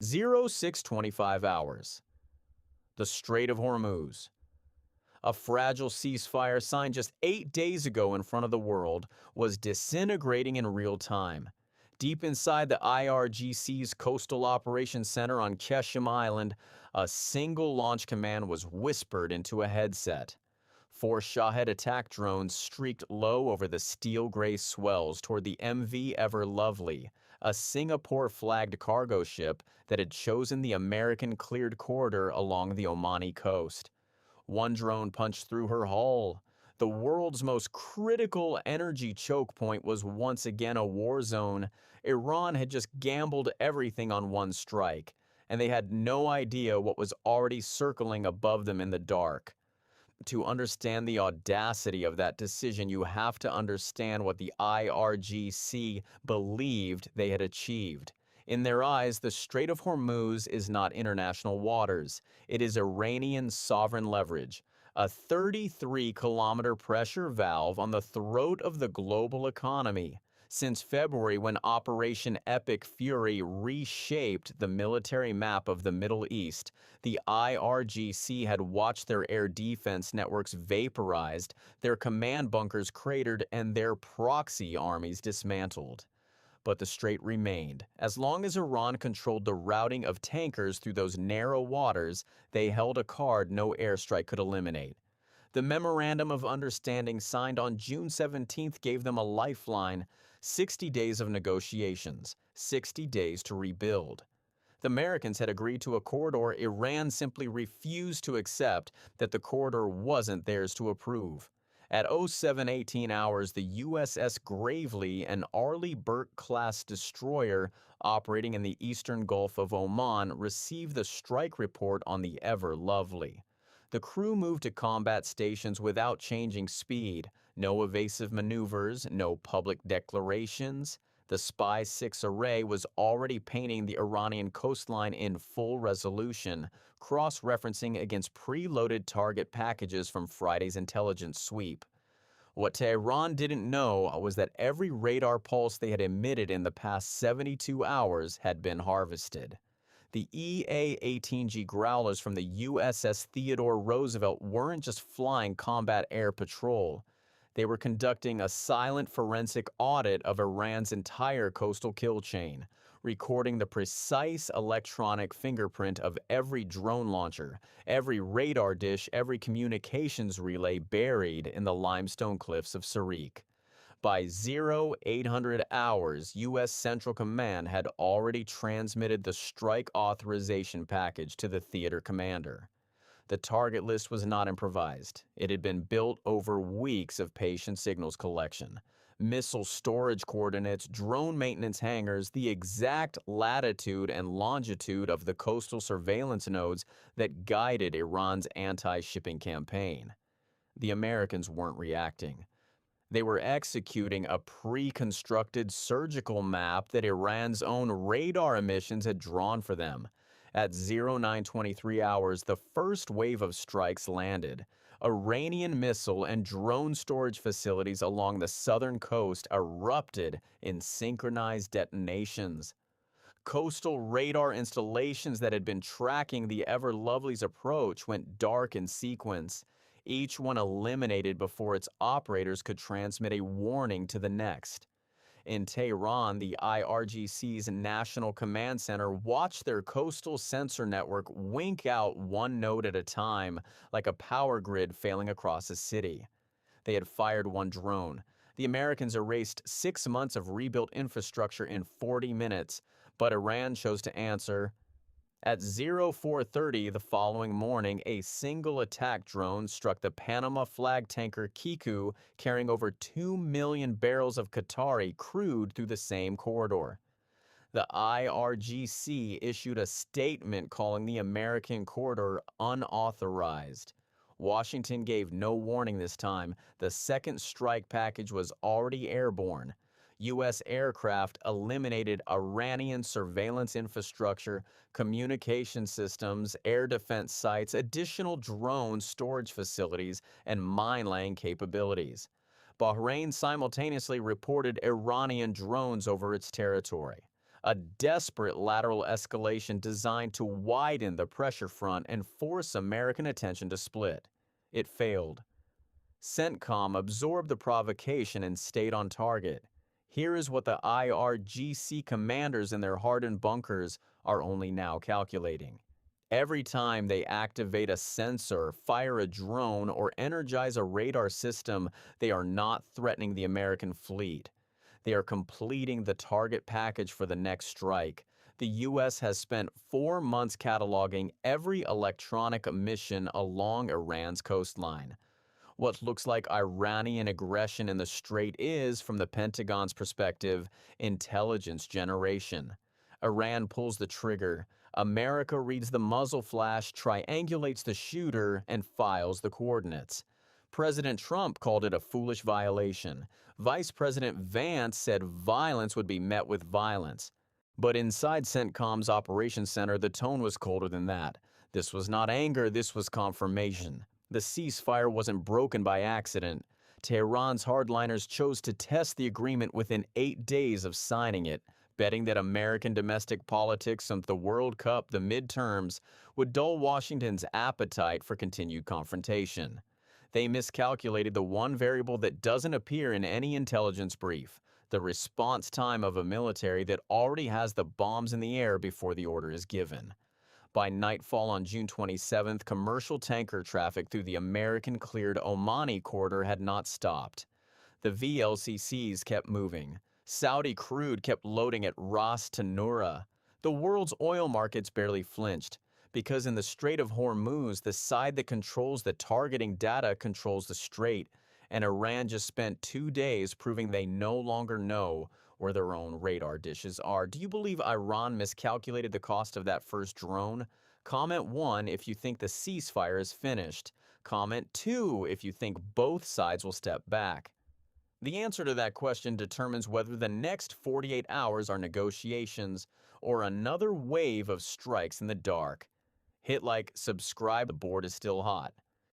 0625 hours. The Strait of Hormuz. A fragile ceasefire signed just 8 days ago in front of the world was disintegrating in real time. Deep inside the IRGC's Coastal Operations Center on Keshim Island, a single launch command was whispered into a headset. 4 Shahed attack drones streaked low over the steel-gray swells toward the MV Ever Lovely, a Singapore-flagged cargo ship that had chosen the American-cleared corridor along the Omani coast. One drone punched through her hull. The world's most critical energy choke point was once again a war zone. Iran had just gambled everything on one strike, and they had no idea what was already circling above them in the dark. To understand the audacity of that decision, you have to understand what the IRGC believed they had achieved. In their eyes, the Strait of Hormuz is not international waters. It is Iranian sovereign leverage, a 33-kilometer pressure valve on the throat of the global economy. Since February, when Operation Epic Fury reshaped the military map of the Middle East, the IRGC had watched their air defense networks vaporized, their command bunkers cratered, and their proxy armies dismantled. But the strait remained. As long as Iran controlled the routing of tankers through those narrow waters, they held a card no airstrike could eliminate. The Memorandum of Understanding signed on June 17th gave them a lifeline: 60 days of negotiations, 60 days to rebuild. The Americans had agreed to a corridor Iran simply refused to accept, that the corridor wasn't theirs to approve. At 0718 hours, the USS Gravely, an Arleigh Burke-class destroyer operating in the eastern Gulf of Oman, received the strike report on the Ever Lovely. The crew moved to combat stations without changing speed. No evasive maneuvers, no public declarations. The Spy 6 array was already painting the Iranian coastline in full resolution, cross-referencing against preloaded target packages from Friday's intelligence sweep. What Tehran didn't know was that every radar pulse they had emitted in the past 72 hours had been harvested. The EA-18G Growlers from the USS Theodore Roosevelt weren't just flying combat air patrol. They were conducting a silent forensic audit of Iran's entire coastal kill chain, recording the precise electronic fingerprint of every drone launcher, every radar dish, every communications relay buried in the limestone cliffs of Sarik. By 0800 hours, U.S. Central Command had already transmitted the strike authorization package to the theater commander. The target list was not improvised. It had been built over weeks of patient signals collection. Missile storage coordinates, drone maintenance hangars, the exact latitude and longitude of the coastal surveillance nodes that guided Iran's anti-shipping campaign. The Americans weren't reacting. They were executing a pre-constructed surgical map that Iran's own radar emissions had drawn for them. At 0923 hours, the first wave of strikes landed. Iranian missile and drone storage facilities along the southern coast erupted in synchronized detonations. Coastal radar installations that had been tracking the Ever Lovely's approach went dark in sequence, each one eliminated before its operators could transmit a warning to the next. In Tehran, the IRGC's National Command Center watched their coastal sensor network wink out one node at a time, like a power grid failing across a city. They had fired one drone. The Americans erased 6 months of rebuilt infrastructure in 40 minutes, but Iran chose to answer. At 0430 the following morning, a single attack drone struck the Panama flag tanker Kiku, carrying over 2 million barrels of Qatari crude through the same corridor. The IRGC issued a statement calling the American corridor unauthorized. Washington gave no warning this time. The second strike package was already airborne. U.S. aircraft eliminated Iranian surveillance infrastructure, communication systems, air defense sites, additional drone storage facilities, and mine-laying capabilities. Bahrain simultaneously reported Iranian drones over its territory. a desperate lateral escalation designed to widen the pressure front and force American attention to split. It failed. CENTCOM absorbed the provocation and stayed on target. Here is what the IRGC commanders in their hardened bunkers are only now calculating. Every time they activate a sensor, fire a drone, or energize a radar system, they are not threatening the American fleet. They are completing the target package for the next strike. The U.S. has spent 4 months cataloging every electronic mission along Iran's coastline. What looks like Iranian aggression in the Strait is, from the Pentagon's perspective, intelligence generation. Iran pulls the trigger. America reads the muzzle flash, triangulates the shooter, and files the coordinates. President Trump called it a foolish violation. Vice President Vance said violence would be met with violence. But inside CENTCOM's operations center, the tone was colder than that. This was not anger, this was confirmation. The ceasefire wasn't broken by accident. Tehran's hardliners chose to test the agreement within 8 days of signing it, betting that American domestic politics and the World Cup, the midterms, would dull Washington's appetite for continued confrontation. They miscalculated the one variable that doesn't appear in any intelligence brief: the response time of a military that already has the bombs in the air before the order is given. By nightfall on June 27th, commercial tanker traffic through the American-cleared Omani corridor had not stopped. The VLCCs kept moving. Saudi crude kept loading at Ras Tanura. The world's oil markets barely flinched, because in the Strait of Hormuz, the side that controls the targeting data controls the strait, and Iran just spent 2 days proving they no longer know where their own radar dishes are. Do you believe Iran miscalculated the cost of that first drone? Comment 1 if you think the ceasefire is finished. Comment 2 if you think both sides will step back. The answer to that question determines whether the next 48 hours are negotiations or another wave of strikes in the dark. Hit like, subscribe, the board is still hot.